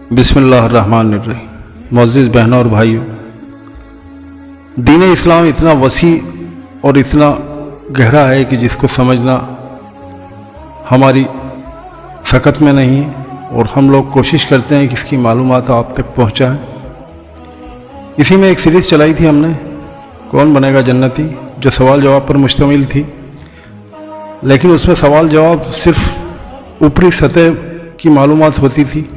बिस्मिल्लाहिर्रहमानिर्रहीम। मुअज़्ज़िज़ बहनों और भाइयों, दीन इस्लाम इतना वसी और इतना गहरा है कि जिसको समझना हमारी सकत में नहीं है, और हम लोग कोशिश करते हैं कि इसकी मालूमात आप तक पहुँचाएँ। इसी में एक सीरीज़ चलाई थी हमने, कौन बनेगा जन्नती, जो सवाल जवाब पर मुश्तमिल थी, लेकिन उसमें सवाल जवाब सिर्फ ऊपरी सतह की मालूमात होती थी।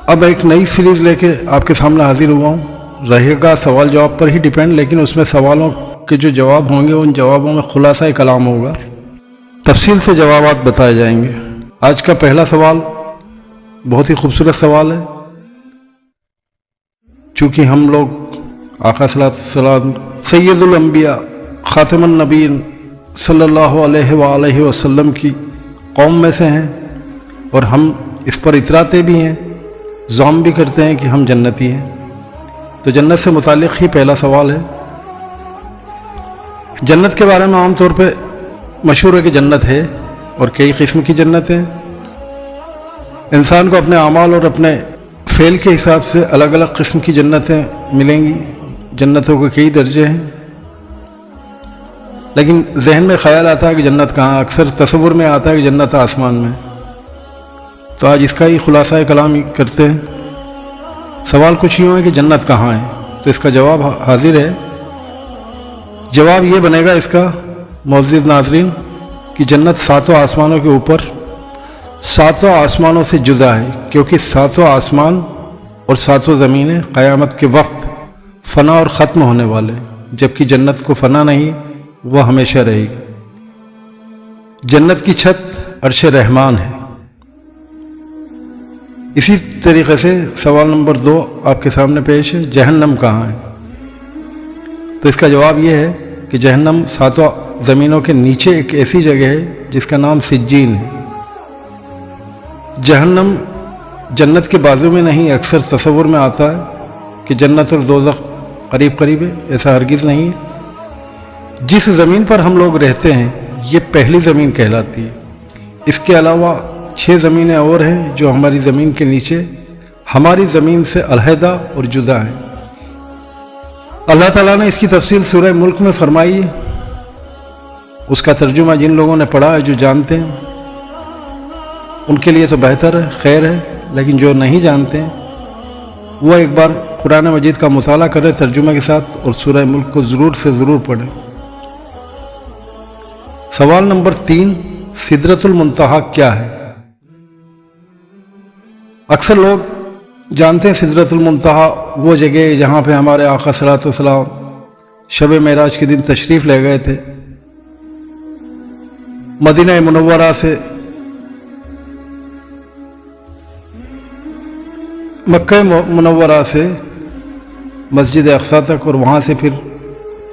अब एक नई सीरीज़ लेके आपके सामने हाजिर हुआ हूँ। रहेगा सवाल जवाब पर ही डिपेंड, लेकिन उसमें सवालों के जो जवाब होंगे उन जवाबों में खुलासा कलाम होगा, तफसील से जवाबात बताए जाएंगे। आज का पहला सवाल बहुत ही खूबसूरत सवाल है। चूँकि हम लोग आका सल्लल्लाहु सैयदुल अंबिया खातिमुन नबीन सल्लल्लाहु अलैहि वसल्लम की कौम में से हैं, और हम इस पर इतराते भी हैं, ज़ाम भी करते हैं कि हम जन्नती हैं। तो जन्नत से मुतालिक ही पहला सवाल है। जन्नत के बारे में आम तौर पे मशहूर है कि जन्नत है, और कई किस्म की जन्नत है। इंसान को अपने अमाल और अपने फ़ेल के हिसाब से अलग अलग किस्म की जन्नतें मिलेंगी। जन्नतों के कई दर्जे हैं, लेकिन जहन में ख्याल आता है कि जन्नत कहाँ, अक्सर तसव्वुर में आता है कि जन्नत आसमान में। तो आज इसका ही खुलासा कलाम करते हैं। सवाल कुछ यूँ है कि जन्नत कहाँ है, तो इसका जवाब हाजिर है। जवाब ये बनेगा इसका मुअज़्ज़िज़ नाज़रीन कि जन्नत सातों आसमानों के ऊपर, सातों आसमानों से जुदा है, क्योंकि सातों आसमान और सातों ज़मीनें क़यामत के वक्त फ़ना और ख़त्म होने वाले, जबकि जन्नत को फ़ना नहीं, वह हमेशा रहेगी। जन्नत की छत अर्श रहमान है। इसी तरीके से सवाल नंबर 2 आपके सामने पेश है, जहन्नम कहाँ है। तो इसका जवाब यह है कि जहन्नम सातों ज़मीनों के नीचे एक ऐसी जगह है जिसका नाम सिज्जीन है। जहन्नम जन्नत के बाजू में नहीं, अक्सर तसव्वुर में आता है कि जन्नत और दोज़ख करीब करीब है, ऐसा हरगिज़ नहीं है। जिस ज़मीन पर हम लोग रहते हैं ये पहली ज़मीन कहलाती है। इसके अलावा 6 ज़मीनें और हैं जो हमारी ज़मीन के नीचे, हमारी ज़मीन से अलहदा और जुदा हैं। अल्लाह ताला ने इसकी तफसील सूरह मुल्क में फरमाई है। उसका तर्जुमा जिन लोगों ने पढ़ा है, जो जानते हैं, उनके लिए तो बेहतर है, खैर है, लेकिन जो नहीं जानते हैं वो एक बार कुरान मजीद का मुताला करें तर्जुमे के साथ, और सूरह मुल्क को ज़रूर से ज़रूर पढ़ें। सवाल नंबर 3, सिदरतुल मुंतहा क्या है। अक्सर लोग जानते हैं सिदरतुल मुंतहा वो जगह है जहाँ पे हमारे आका सल्लल्लाहु अलैहि वसल्लम शब मेराज के दिन तशरीफ़ ले गए थे। मदीना मुनव्वरा से मक्का मुनव्वरा से मस्जिद अक़सा तक, और वहाँ से फिर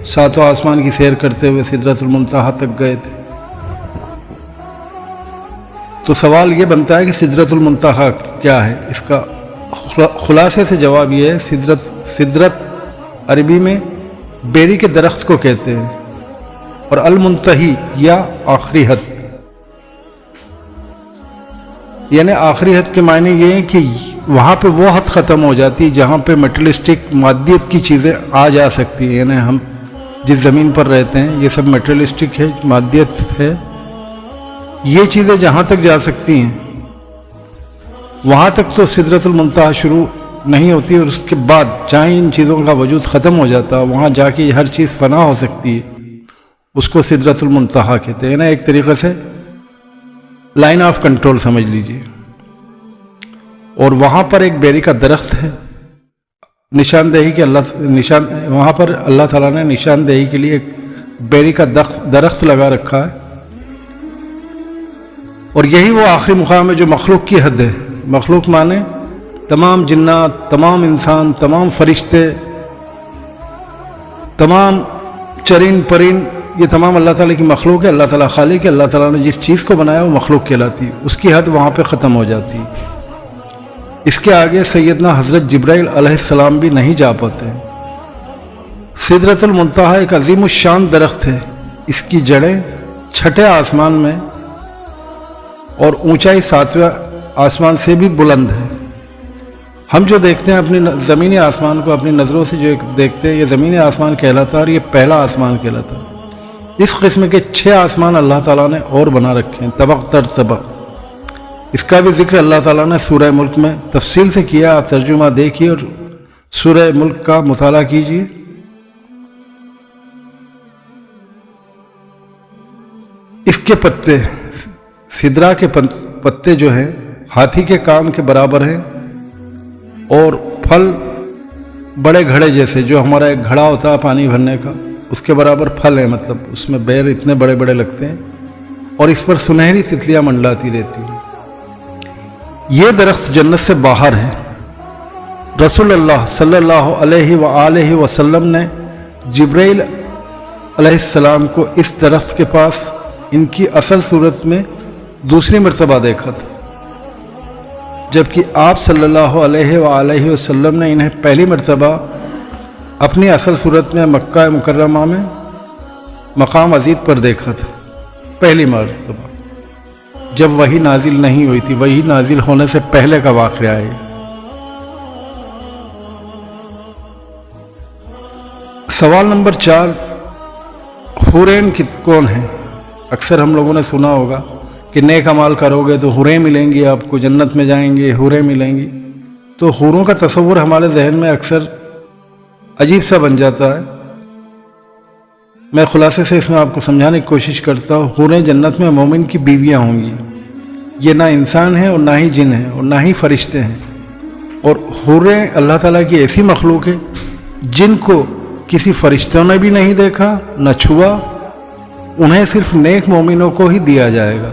सातों आसमान की सैर करते हुए सिदरतुल मुंतहा तक गए थे। तो सवाल ये बनता है कि सिदरतुल मुंतहा क्या है। इसका खुलासे से जवाब ये है, सिदरत अरबी में बेरी के दरख्त को कहते हैं, और अल मुंतही या आखिरी हद, यानी आखिरी हद के मायने ये हैं कि वहाँ पे वो हद ख़त्म हो जाती है जहाँ पे मटेरियलिस्टिक मादियत की चीज़ें आ जा सकती हैं। यानी हम जिस ज़मीन पर रहते हैं ये सब मटेरियलिस्टिक है, मादियत है। ये चीज़ें जहाँ तक जा सकती हैं वहाँ तक तो सिदरतुल मुंतहा शुरू नहीं होती, और उसके बाद जहाँ इन चीज़ों का वजूद ख़त्म हो जाता है वहाँ जाके हर चीज़ फ़ना हो सकती है, उसको सिदरतुल मुंतहा कहते हैं। ना एक तरीक़े से लाइन ऑफ कंट्रोल समझ लीजिए। और वहाँ पर एक बेरी का दरख्त है, निशानदेही के वहाँ पर अल्लाह ताला ने निशानदेही के लिए एक बेरी का दरख्त लगा रखा है, और यही वो आखिरी मुकाम है जो मखलूक की हद है। मखलूक माने तमाम जिन्नात, तमाम इंसान, तमाम फरिश्ते, तमाम चरिन परिन, ये तमाम अल्लाह ताला की मखलूक है। अल्लाह ताला खालिक है। अल्लाह ताला ने जिस चीज़ को बनाया वो मखलूक कहलाती है, उसकी हद वहाँ पे ख़त्म हो जाती है। इसके आगे सैयदना हज़रत जिब्राइल अलैहिस्सलाम भी नहीं जा पाते। सिदरतुल मुंतहा एक अज़ीमुश्शान दरख्त है। इसकी जड़ें छठे आसमान में اور اونچائی 7ویں آسمان سے بھی بلند ہے۔ ہم جو دیکھتے ہیں اپنی زمینی آسمان کو اپنی نظروں سے جو دیکھتے ہیں، یہ زمینی آسمان کہلاتا ہے اور یہ پہلا آسمان کہلاتا ہے۔ اس قسم کے 6 آسمان اللہ تعالیٰ نے اور بنا رکھے ہیں، طبق در طبق۔ اس کا بھی ذکر اللہ تعالیٰ نے سورہ ملک میں تفصیل سے کیا، آپ ترجمہ دیکھیے اور سورہ ملک کا مطالعہ کیجیے۔ اس کے پتے، سدرا کے پتے جو ہیں ہاتھی کے کان کے برابر ہیں، اور پھل بڑے گھڑے جیسے، جو ہمارا ایک گھڑا ہوتا ہے پانی بھرنے کا، اس کے برابر پھل ہیں، مطلب اس میں بیر اتنے بڑے بڑے لگتے ہیں، اور اس پر سنہری تتلیاں منڈلاتی رہتی ہیں۔ یہ درخت جنت سے باہر ہے۔ رسول اللہ صلی اللہ علیہ وآلہ وسلم نے جبرائیل علیہ السلام کو اس درخت کے پاس ان کی اصل صورت میں دوسری مرتبہ دیکھا تھا، جبکہ آپ صلی اللہ علیہ وآلہ وسلم نے انہیں پہلی مرتبہ اپنی اصل صورت میں مکہ مکرمہ میں مقام عزیز پر دیکھا تھا، پہلی مرتبہ، جب وحی نازل نہیں ہوئی تھی۔ وحی نازل ہونے سے پہلے کا واقعہ ہے۔ سوال نمبر 4، حورین کون ہیں؟ اکثر ہم لوگوں نے سنا ہوگا کہ نیک عمال کرو گے تو حوریں ملیں گی، آپ کو جنت میں جائیں گے، حوریں ملیں گی۔ تو حوروں کا تصور ہمارے ذہن میں اکثر عجیب سا بن جاتا ہے۔ میں خلاصے سے اس میں آپ کو سمجھانے کی کوشش کرتا ہوں۔ حوریں جنت میں مومن کی بیویاں ہوں گی۔ یہ نہ انسان ہیں اور نہ ہی جن ہیں اور نہ ہی فرشتے ہیں، اور حوریں اللہ تعالیٰ کی ایسی مخلوق ہے جن کو کسی فرشتوں نے بھی نہیں دیکھا، نہ چھوا۔ انہیں صرف نیک مومنوں کو ہی دیا جائے گا،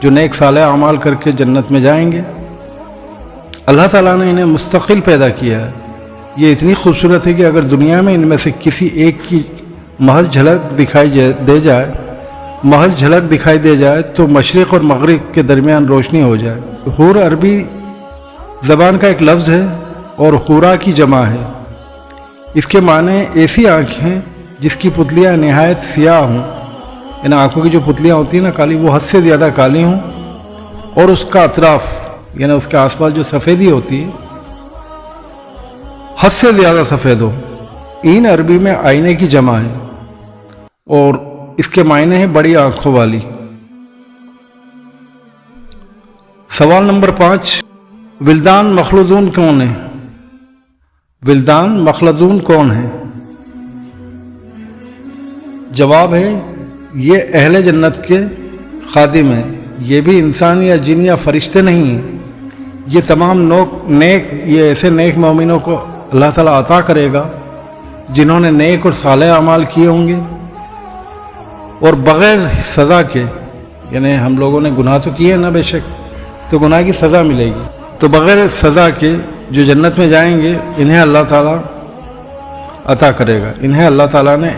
جو نیک صالح اعمال کر کے جنت میں جائیں گے۔ اللہ تعالیٰ نے انہیں مستقل پیدا کیا ہے۔ یہ اتنی خوبصورت ہے کہ اگر دنیا میں ان میں سے کسی ایک کی محض جھلک دکھائی دے جائے تو مشرق اور مغرب کے درمیان روشنی ہو جائے۔ حور عربی زبان کا ایک لفظ ہے اور حورا کی جمع ہے۔ اس کے معنی ایسی آنکھیں جس کی پتلیاں نہایت سیاہ ہوں، ان آنکھوں کی جو پتلیاں ہوتی ہیں نا کالی، وہ حد سے زیادہ کالی ہوں، اور اس کا اطراف یعنی اس کے آس پاس جو سفیدی ہوتی ہے حد سے زیادہ سفید ہو۔ این عربی میں آئینے کی جمع ہے اور اس کے معنی ہے بڑی آنکھوں والی۔ سوال نمبر 5، ولدان مخلدون کون ہیں؟ ولدان مخلدون کون ہیں؟ جواب ہے، یہ اہل جنت کے خادم ہیں۔ یہ بھی انسان یا جن یا فرشتے نہیں ہیں۔ یہ تمام یہ ایسے نیک مومنوں کو اللہ تعالیٰ عطا کرے گا جنہوں نے نیک اور صالح اعمال کیے ہوں گے، اور بغیر سزا کے، یعنی ہم لوگوں نے گناہ تو کیے نا بے شک، تو گناہ کی سزا ملے گی، تو بغیر سزا کے جو جنت میں جائیں گے انہیں اللہ تعالیٰ عطا کرے گا۔ انہیں اللہ تعالیٰ نے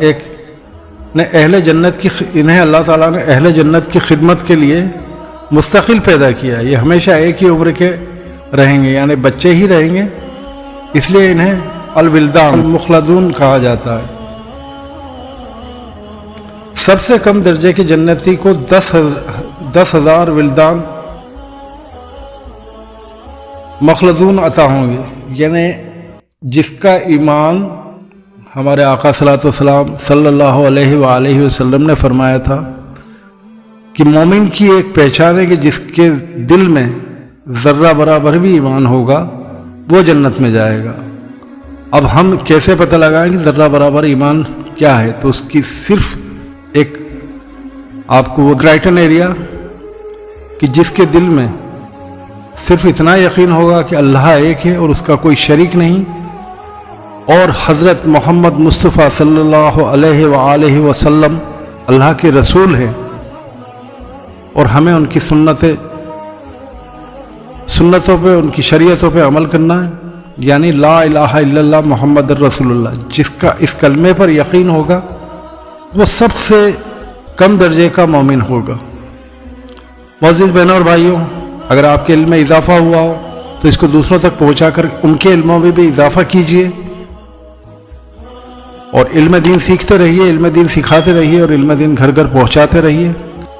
اللہ تعالیٰ نے اہل جنت کی خدمت کے لیے مستقل پیدا کیا۔ یہ ہمیشہ ایک ہی عمر کے رہیں گے، یعنی بچے ہی رہیں گے، اس لیے انہیں الولدان المخلدون کہا جاتا ہے۔ سب سے کم درجے کے جنتی کو 10,000 ولدان مخلدون عطا ہوں گے، یعنی جس کا ایمان ہمارے آقا صلی اللہ علیہ وآلہ وسلم نے فرمایا تھا کہ مومن کی ایک پہچان ہے کہ جس کے دل میں ذرہ برابر بھی ایمان ہوگا وہ جنت میں جائے گا۔ اب ہم کیسے پتہ لگائیں کہ ذرہ برابر ایمان کیا ہے؟ تو اس کی صرف ایک آپ کو وہ کرائٹیریا کہ جس کے دل میں صرف اتنا یقین ہوگا کہ اللہ ایک ہے اور اس کا کوئی شریک نہیں، اور حضرت محمد مصطفیٰ صلی اللہ علیہ وآلہ وسلم اللہ کے رسول ہیں، اور ہمیں ان کی سنتوں پہ، ان کی شریعتوں پہ عمل کرنا ہے، یعنی لا الہ الا اللہ محمد رسول اللہ۔ جس کا اس کلمے پر یقین ہوگا وہ سب سے کم درجے کا مومن ہوگا۔ معزز بہنوں اور بھائیوں، اگر آپ کے علم میں اضافہ ہوا ہو تو اس کو دوسروں تک پہنچا کر ان کے علموں میں بھی اضافہ کیجیے، اور علم دین سیکھتے رہیے، علم دین سکھاتے رہیے، اور علم دین گھر گھر پہنچاتے رہیے۔